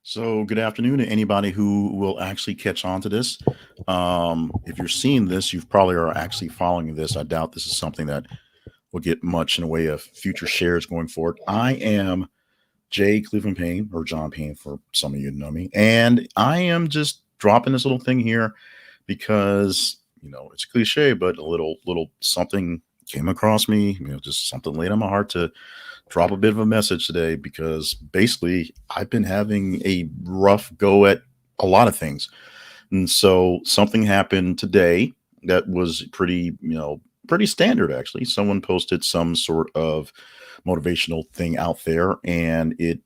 So, good afternoon to anybody who will actually catch on to this. If you're seeing this, you probably are actually following this. I doubt this is something that will get much in the way of future shares going forward. I am Jay Cleveland Payne, or John Payne for some of you who know me, and I am just dropping this little thing here because it's cliche, but a little something came across me. Just something laid on my heart to drop a bit of a message today because basically I've been having a rough go at a lot of things. And so something happened today that was pretty standard actually. Someone posted some sort of motivational thing out there and it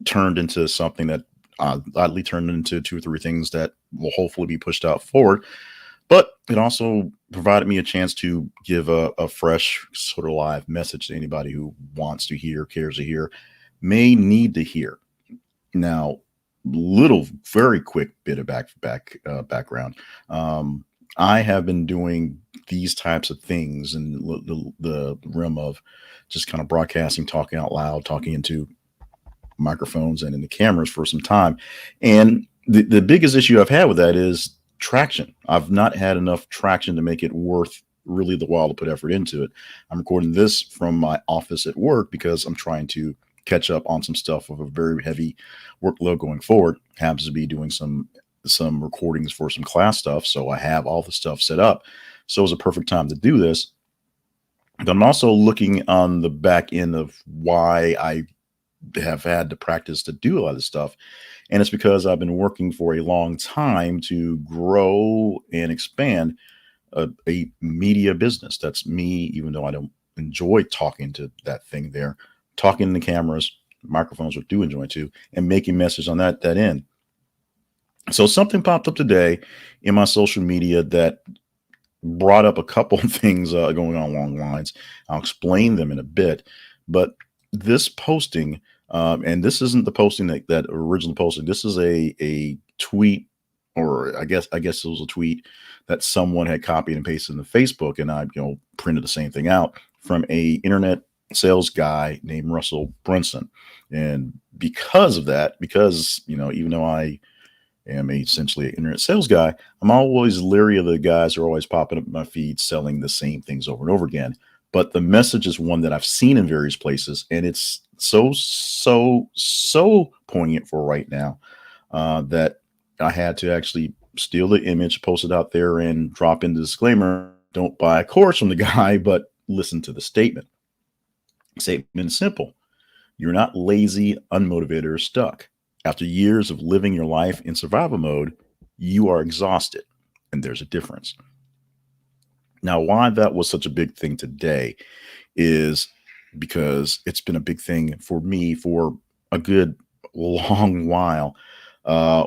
turned into something that oddly turned into two or three things that will hopefully be pushed out forward, but it also provided me a chance to give a fresh sort of live message to anybody who wants to hear, cares to hear, may need to hear. Now, little very quick bit of background. I have been doing these types of things in the realm of just kind of broadcasting, talking out loud, talking into microphones and in the cameras for some time. And the biggest issue I've had with that is traction. I've not had enough traction to make it worth really the while to put effort into it. I'm recording this from my office at work because I'm trying to catch up on some stuff with a very heavy workload going forward. Happens to be doing some recordings for some class stuff, so I have all the stuff set up. So it's a perfect time to do this. But I'm also looking on the back end of why I have had to practice to do a lot of this stuff. And it's because I've been working for a long time to grow and expand a media business. That's me, even though I don't enjoy talking to that thing there, talking in the cameras, microphones, I do enjoy too, and making messages on that end. So something popped up today in my social media that brought up a couple of things going on along lines. I'll explain them in a bit, but this posting, and this isn't the posting that original posting. This is a tweet, or I guess it was a tweet that someone had copied and pasted into Facebook, and I printed the same thing out from a internet sales guy named Russell Brunson. And because of that, because even though I am essentially an internet sales guy, I'm always leery of the guys who are always popping up in my feed selling the same things over and over again. But the message is one that I've seen in various places, and it's so poignant for right now that I had to actually steal the image, post it out there, and drop in the disclaimer: don't buy a course from the guy, but listen to the statement. Statement is simple: you're not lazy, unmotivated, or stuck. After years of living your life in survival mode, you are exhausted, and there's a difference. Now, why that was such a big thing today is because it's been a big thing for me for a good long while,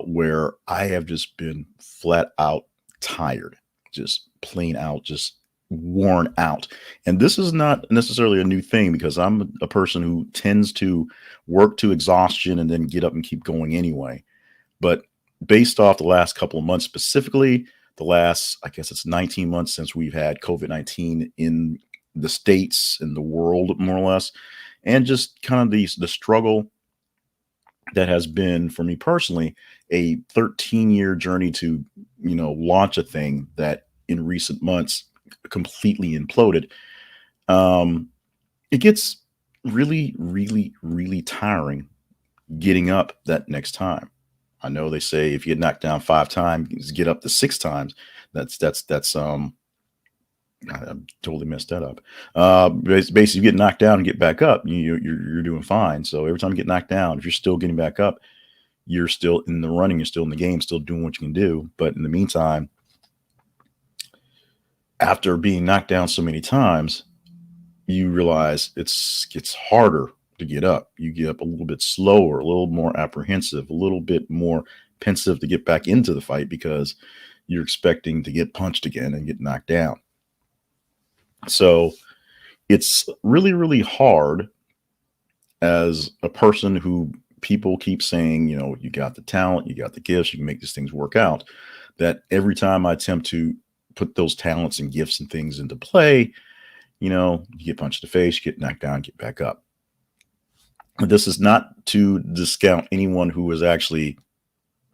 where I have just been flat out tired, just plain out, just worn out. And this is not necessarily a new thing because I'm a person who tends to work to exhaustion and then get up and keep going anyway. But based off the last couple of months, specifically the last, I guess it's 19 months since we've had COVID-19 in the States and the world, more or less, and just kind of the struggle that has been for me personally a 13-year journey to launch a thing that in recent months completely imploded. It gets really tiring getting up that next time. I know they say if you get knocked down 5 times, get up to 6 times. That's I totally messed that up. Basically, you get knocked down and get back up, you're doing fine. So every time you get knocked down, if you're still getting back up, you're still in the running, you're still in the game, still doing what you can do. But in the meantime, after being knocked down so many times, you realize it's harder to get up. You get up a little bit slower, a little more apprehensive, a little bit more pensive to get back into the fight because you're expecting to get punched again and get knocked down. So it's really hard as a person who people keep saying, you got the talent, you got the gifts, you can make these things work out. That every time I attempt to put those talents and gifts and things into play, you get punched in the face, you get knocked down, get back up. This is not to discount anyone who is actually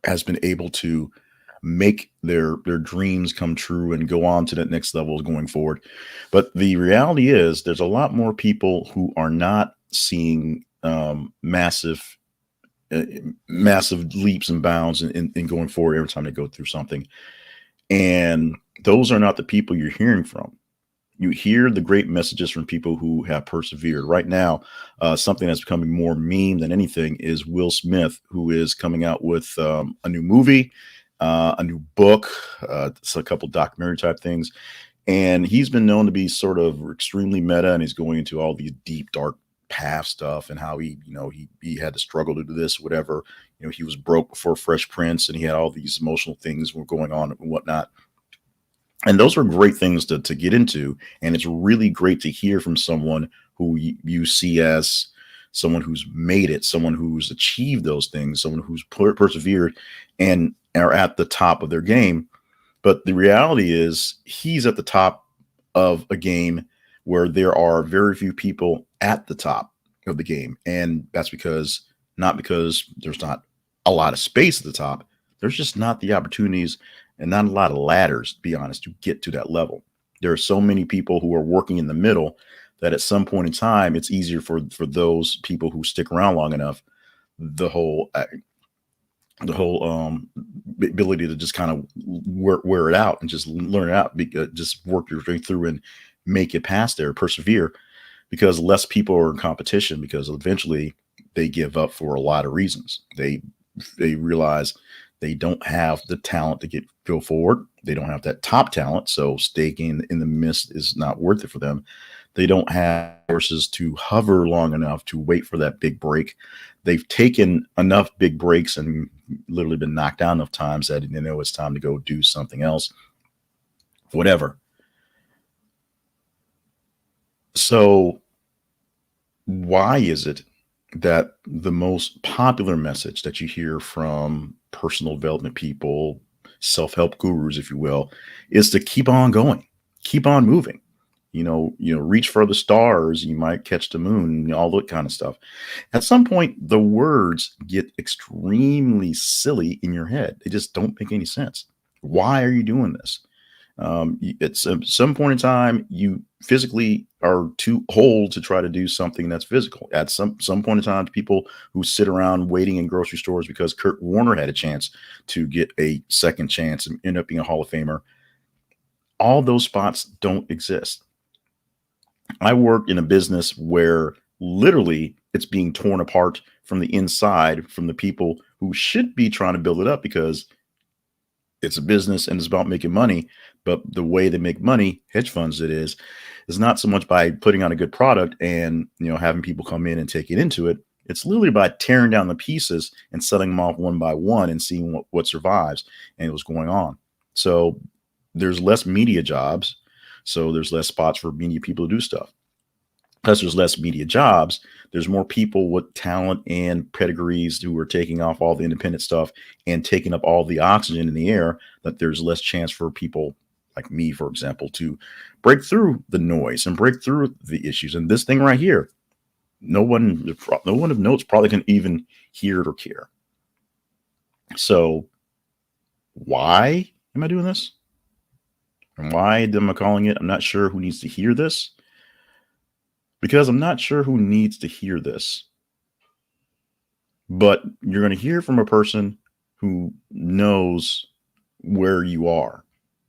has been able to make their dreams come true and go on to that next level going forward. But the reality is, there's a lot more people who are not seeing uh, massive leaps and bounds in going forward every time they go through something. And those are not the people you're hearing from. You hear the great messages from people who have persevered. Right now, something that's becoming more meme than anything is Will Smith, who is coming out with a new movie, a new book, it's a couple documentary type things, and he's been known to be sort of extremely meta, and he's going into all these deep, dark path stuff and how he had to struggle to do this, whatever. He was broke before Fresh Prince, and he had all these emotional things were going on and whatnot, and those are great things to get into, and it's really great to hear from someone who you see as someone who's made it, someone who's achieved those things, someone who's persevered and are at the top of their game. But the reality is, he's at the top of a game where there are very few people at the top of the game. And that's because, not because there's not a lot of space at the top, there's just not the opportunities and not a lot of ladders, to be honest, to get to that level. There are so many people who are working in the middle that at some point in time, it's easier for those people who stick around long enough, the whole ability to just kind of wear it out and just learn it out, just work your way through and make it past there, persevere, because less people are in competition, because eventually they give up for a lot of reasons. They realize they don't have the talent to go forward. They don't have that top talent, so staking in the mist is not worth it for them. They don't have forces to hover long enough to wait for that big break. They've taken enough big breaks and literally been knocked down enough times that they know it's time to go do something else, whatever. So, why is it that the most popular message that you hear from personal development people, self-help gurus, if you will, is to keep on going, keep on moving? Reach for the stars, you might catch the moon, all that kind of stuff. At some point, the words get extremely silly in your head. They just don't make any sense. Why are you doing this? At some point in time, you physically are too old to try to do something that's physical. At some point in time, people who sit around waiting in grocery stores because Kurt Warner had a chance to get a second chance and end up being a Hall of Famer, all those spots don't exist. I work in a business where literally it's being torn apart from the inside from the people who should be trying to build it up, because it's a business and it's about making money. But the way they make money, hedge funds is not so much by putting on a good product and having people come in and take it into it. It's literally by tearing down the pieces and selling them off one by one and seeing what survives and what's going on. So there's less media jobs. So there's less spots for media people to do stuff. Plus, there's less media jobs. There's more people with talent and pedigrees who are taking off all the independent stuff and taking up all the oxygen in the air, that there's less chance for people like me, for example, to break through the noise and break through the issues. And this thing right here, no one of notes probably can even hear it or care. So why am I doing this? And why am I calling it? I'm not sure who needs to hear this, because I'm not sure who needs to hear this. But you're going to hear from a person who knows where you are,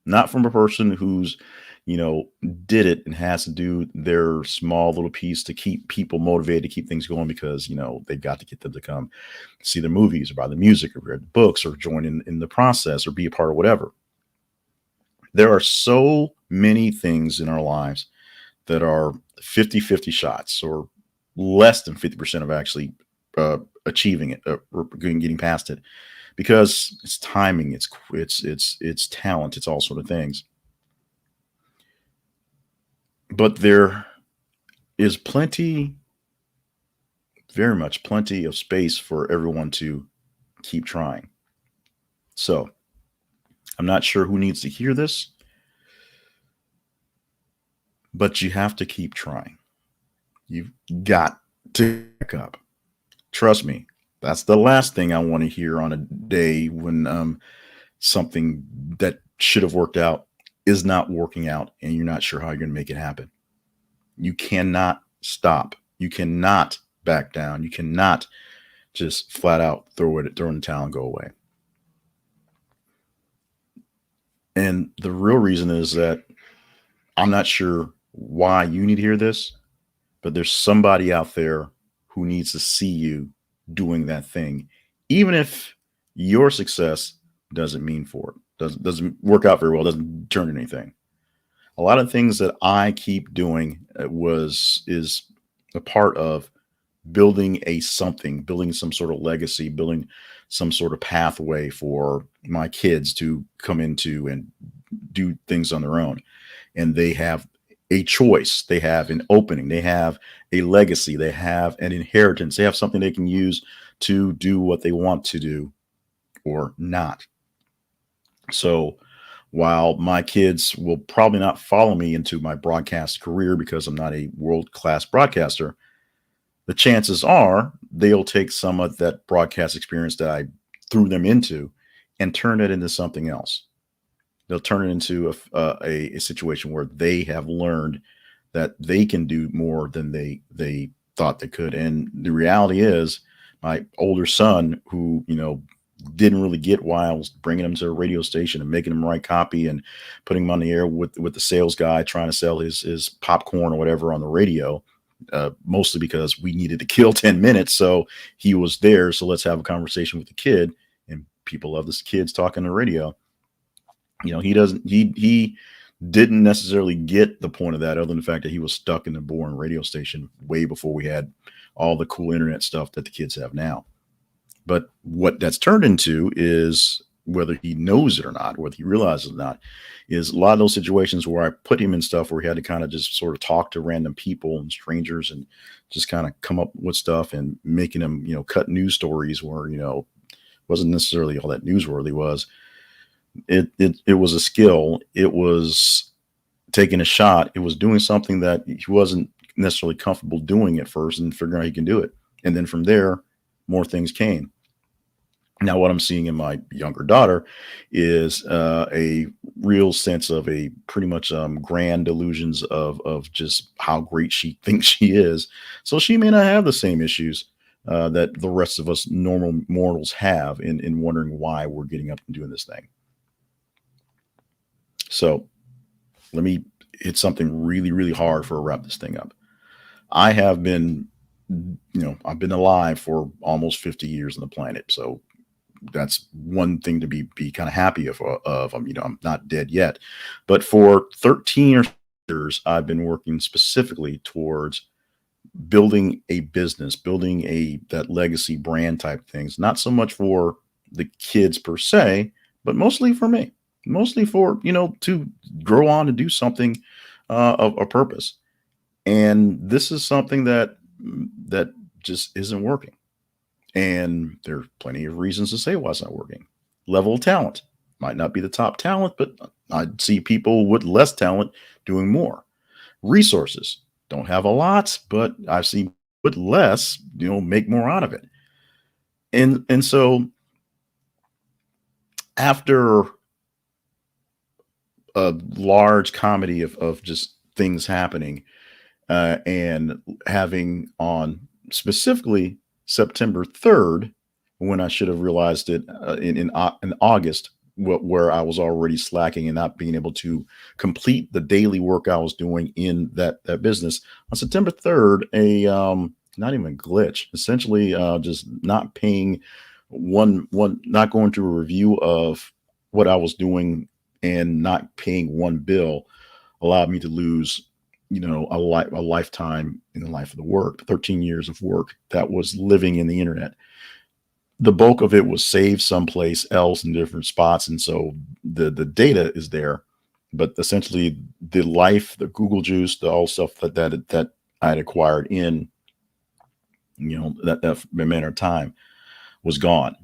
not from a person who's, you know, did it and has to do their small little piece to keep people motivated, to keep things going, because, they've got to get them to come see the movies or buy the music or read the books or join in the process or be a part of whatever. There are so many things in our lives that are 50-50 shots, or less than 50% of actually achieving it, or getting past it, because it's timing, it's talent, it's all sort of things. But there is plenty, very much plenty of space for everyone to keep trying. So I'm not sure who needs to hear this, but you have to keep trying. You've got to pick up. Trust me, that's the last thing I want to hear on a day when something that should have worked out is not working out and you're not sure how you're going to make it happen. You cannot stop. You cannot back down. You cannot just flat out throw in the towel and go away. And the real reason is that I'm not sure why you need to hear this, but there's somebody out there who needs to see you doing that thing, even if your success doesn't mean for it, doesn't work out very well, doesn't turn into anything. A lot of things that I keep doing was is a part of building a something, building some sort of legacy, building some sort of pathway for my kids to come into and do things on their own. And they have a choice, they have an opening, they have a legacy, they have an inheritance, they have something they can use to do what they want to do or not. So while my kids will probably not follow me into my broadcast career because I'm not a world class broadcaster, the chances are they'll take some of that broadcast experience that I threw them into and turn it into something else. They'll turn it into a situation where they have learned that they can do more than they thought they could. And the reality is, my older son, who didn't really get why I was bringing him to a radio station and making him write copy and putting him on the air with the sales guy trying to sell his popcorn or whatever on the radio, mostly because we needed to kill 10 minutes. So he was there. So let's have a conversation with the kid. And people love this kid's talking on the radio. He didn't necessarily get the point of that, other than the fact that he was stuck in the boring radio station way before we had all the cool internet stuff that the kids have now. But what that's turned into is, whether he knows it or not, whether he realizes it or not, is a lot of those situations where I put him in stuff where he had to kind of just sort of talk to random people and strangers and just kind of come up with stuff, and making him, cut news stories where, wasn't necessarily all that newsworthy. It was a skill. It was taking a shot. It was doing something that he wasn't necessarily comfortable doing at first, and figuring out he can do it. And then from there, more things came. Now, what I'm seeing in my younger daughter is a real sense of a pretty much grand delusions of just how great she thinks she is. So she may not have the same issues that the rest of us normal mortals have in wondering why we're getting up and doing this thing. So let me hit something really, really hard for a wrap this thing up. I have been, I've been alive for almost 50 years on the planet. So that's one thing to be kind of happy of. I'm not dead yet, but for 13 years, I've been working specifically towards building a business, building that legacy brand type things, not so much for the kids per se, but mostly for me, mostly for, to grow on and do something of a purpose. And this is something that just isn't working. And there are plenty of reasons to say why it's not working. Level of talent might not be the top talent, but I see people with less talent doing more. Resources don't have a lot, but I've seen with less, make more out of it. And so after a large comedy of just things happening, and having on specifically September 3rd, when I should have realized it in August, where I was already slacking and not being able to complete the daily work I was doing in that business. On September 3rd, not even a glitch, essentially just not paying not going through a review of what I was doing and not paying one bill allowed me to lose a lifetime in the life of the work, 13 years of work that was living in the internet. The bulk of it was saved someplace else in different spots. And so the data is there, but essentially the life, the Google juice, the all stuff that I had acquired in, that manner of time was gone.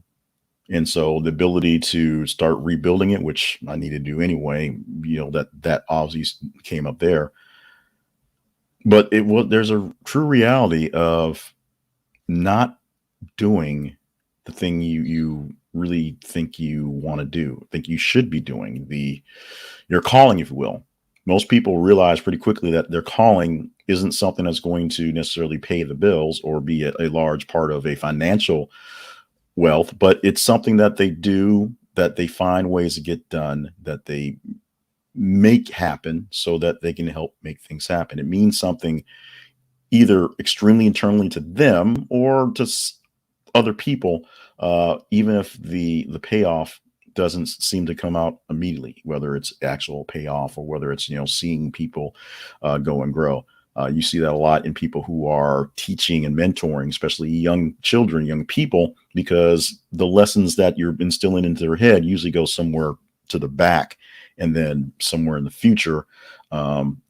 And so the ability to start rebuilding it, which I needed to do anyway, that obviously came up there. But there's a true reality of not doing the thing you really think you want to do, think you should be doing, your calling, if you will. Most people realize pretty quickly that their calling isn't something that's going to necessarily pay the bills or be a large part of a financial wealth, but it's something that they do, that they find ways to get done, that they make happen so that they can help make things happen. It means something either extremely internally to them or to other people, even if the payoff doesn't seem to come out immediately, whether it's actual payoff or whether it's seeing people go and grow. You see that a lot in people who are teaching and mentoring, especially young children, young people, because the lessons that you're instilling into their head usually go somewhere to the back, and then somewhere in the future,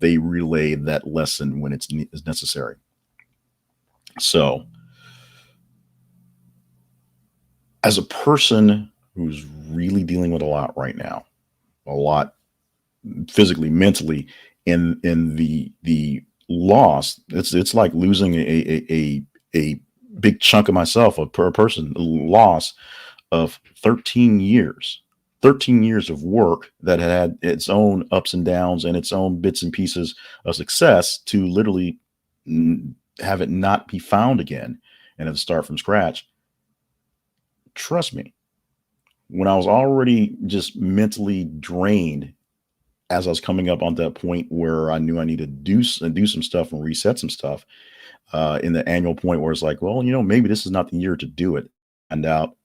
they relay that lesson when it's necessary. So, as a person who's really dealing with a lot right now, a lot physically, mentally, in the loss, it's like losing a big chunk of myself, a per person loss of 13 years. 13 years of work that had its own ups and downs and its own bits and pieces of success, to literally have it not be found again and have to start from scratch. Trust me, when I was already just mentally drained, as I was coming up on that point where I knew I needed to do some stuff and reset some stuff, in the annual point where it's like, well, maybe this is not the year to do it. And out,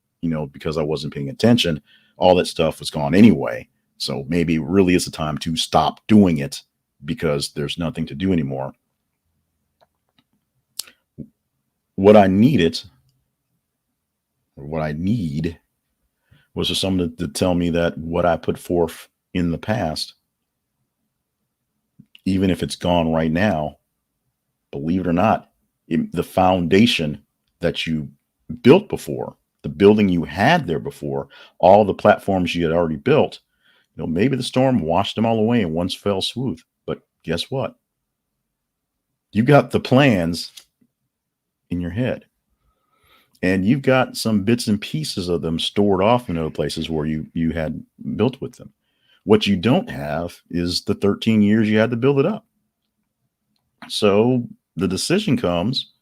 because I wasn't paying attention, all that stuff was gone anyway. So maybe it really is the time to stop doing it because there's nothing to do anymore. What I needed, or what I need, was for someone to tell me that what I put forth in the past, even if it's gone right now, believe it or not, the foundation that you built before, the building you had there before, all the platforms you had already built, maybe the storm washed them all away in one fell swoop. But guess what? You got the plans in your head, and you've got some bits and pieces of them stored off in other places where you had built with them. What you don't have is the 13 years you had to build it up. So the decision comes: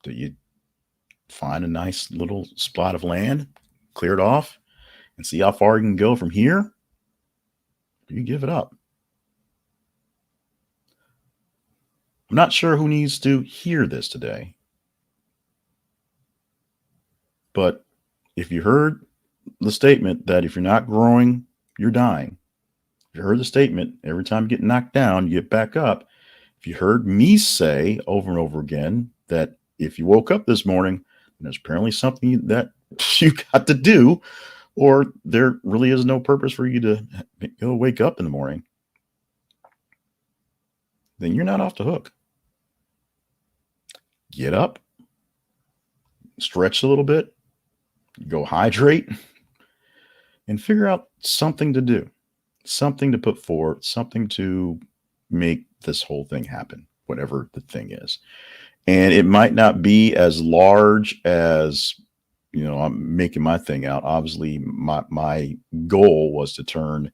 do you find a nice little spot of land, clear it off, and see how far you can go from here? Do you give it up? I'm not sure who needs to hear this today, but if you heard the statement that if you're not growing, you're dying, if you heard the statement, every time you get knocked down, you get back up, if you heard me say over and over again that if you woke up this morning, there's apparently something that you got to do, or there really is no purpose for you to go wake up in the morning, then you're not off the hook. Get up, stretch a little bit, go hydrate, and figure out something to do, something to put forward, something to make this whole thing happen, whatever the thing is. And it might not be as large as, I'm making my thing out. Obviously, my goal was to turn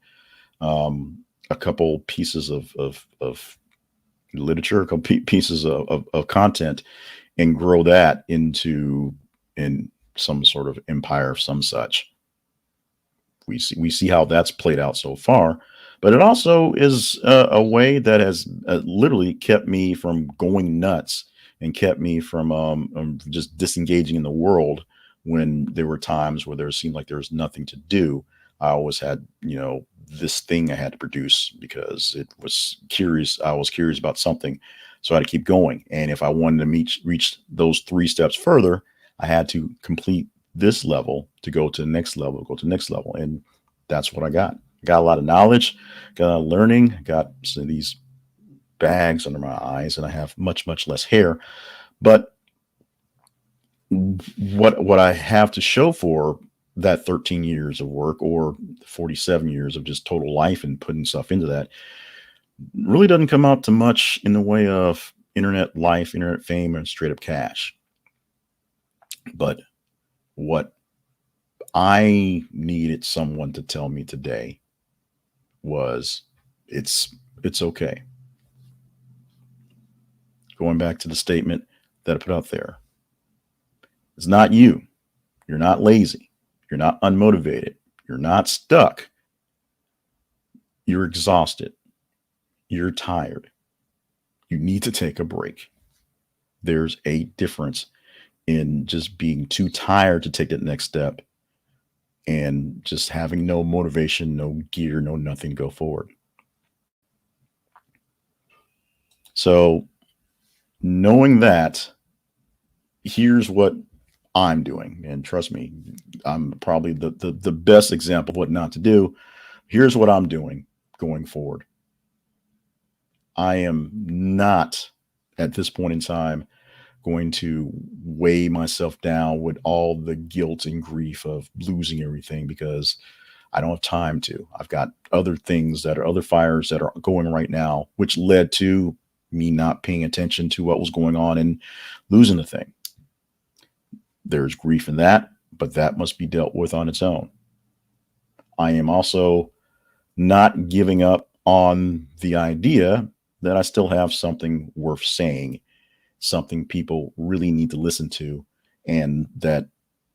a couple pieces of literature, a couple pieces of content, and grow that into in some sort of empire of some such. We see how that's played out so far, but it also is a way that has literally kept me from going nuts and kept me from just disengaging in the world when there were times where there seemed like there was nothing to do. I always had, this thing I had to produce because it was curious. I was curious about something, so I had to keep going. And if I wanted to reach those 3 steps further, I had to complete this level to go to the next level, go to the next level. And that's what I got. I got a lot of knowledge, got a lot of learning, got some of these bags under my eyes, and I have much, much less hair. But what I have to show for that 13 years of work, or 47 years of just total life and putting stuff into that, really doesn't come out to much in the way of internet life, internet fame, and straight up cash. But what I needed someone to tell me today was it's it's okay. Going back to the statement that I put out there. It's not you. You're not lazy. You're not unmotivated. You're not stuck. You're exhausted. You're tired. You need to take a break. There's a difference in just being too tired to take that next step and just having no motivation, no gear, no nothing to go forward. So, knowing that, here's what I'm doing. And trust me, I'm probably the best example of what not to do. Here's what I'm doing going forward. I am not at this point in time going to weigh myself down with all the guilt and grief of losing everything because I don't have time to. I've got other things that are other fires that are going right now, which led to me not paying attention to what was going on and losing the thing. There's grief in that, but that must be dealt with on its own. I am also not giving up on the idea that I still have something worth saying, something people really need to listen to, and that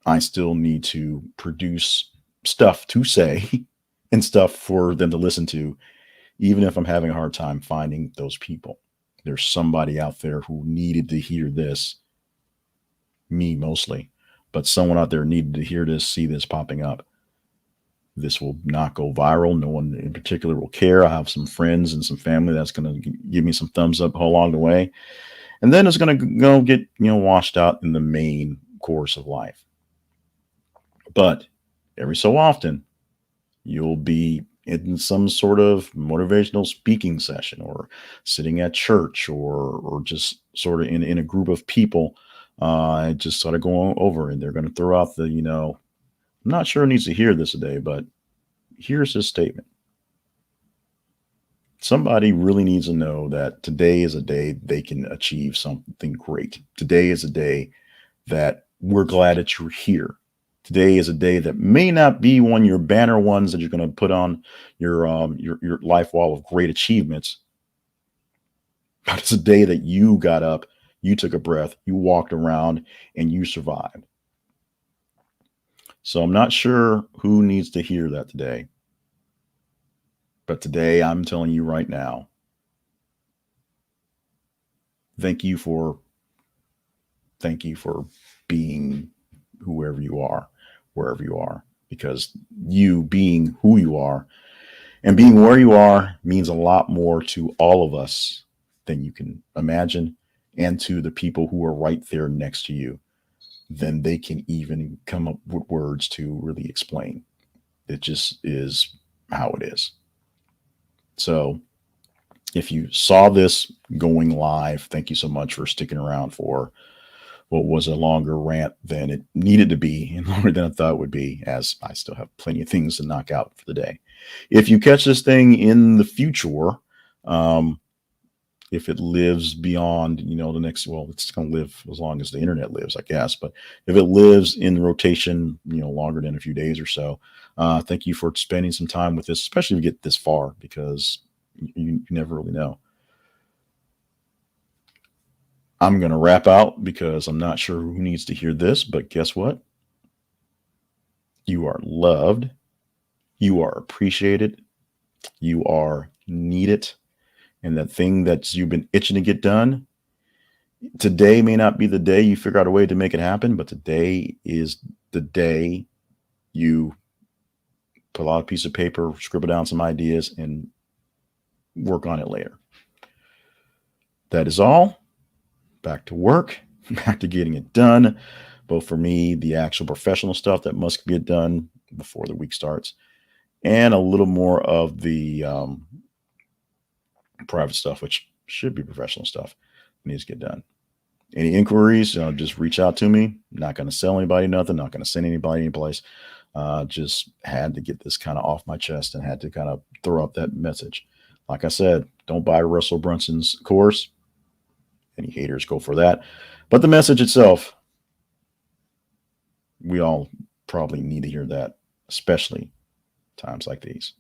I still need to produce stuff to say and stuff for them to listen to, even if I'm having a hard time finding those people. There's somebody out there who needed to hear this, me mostly, but someone out there needed to hear this, see this popping up. This will not go viral. No one in particular will care. I have some friends and some family that's going to give me some thumbs up along the way. And then it's going to go get, washed out in the main course of life. But every so often, you'll be in some sort of motivational speaking session or sitting at church or just sort of in a group of people, just sort of going over and they're going to throw out I'm not sure who needs to hear this today, but here's this statement. Somebody really needs to know that today is a day they can achieve something great. Today is a day that we're glad that you're here. Today is a day that may not be one of your banner ones that you're going to put on your life wall of great achievements, but it's a day that you got up, you took a breath, you walked around, and you survived. So I'm not sure who needs to hear that today, but today I'm telling you right now, thank you for thank you for being whoever you are, wherever you are, because you being who you are and being where you are means a lot more to all of us than you can imagine, and to the people who are right there next to you than they can even come up with words to really explain. It just is how it is. So if you saw this going live, thank you so much for sticking around for what was a longer rant than it needed to be and longer than I thought it would be, as I still have plenty of things to knock out for the day. If you catch this thing in the future, um, if it lives beyond, the next, well, it's going to live as long as the internet lives, I guess. But if it lives in rotation, longer than a few days or so, thank you for spending some time with this, especially if you get this far, because you never really know. I'm going to wrap out because I'm not sure who needs to hear this, but guess what? You are loved. You are appreciated. You are needed. And that thing that you've been itching to get done, today may not be the day you figure out a way to make it happen, but today is the day you pull out a piece of paper, scribble down some ideas, and work on it later. That is all. Back to work, back to getting it done. Both for me, the actual professional stuff that must get done before the week starts, and a little more of the private stuff, which should be professional stuff, needs to get done. Any inquiries, just reach out to me. Not going to sell anybody nothing, not going to send anybody anyplace. Just had to get this kind of off my chest and had to kind of throw up that message. Like I said, don't buy Russell Brunson's course. Any haters, go for that. But the message itself, we all probably need to hear that, especially times like these.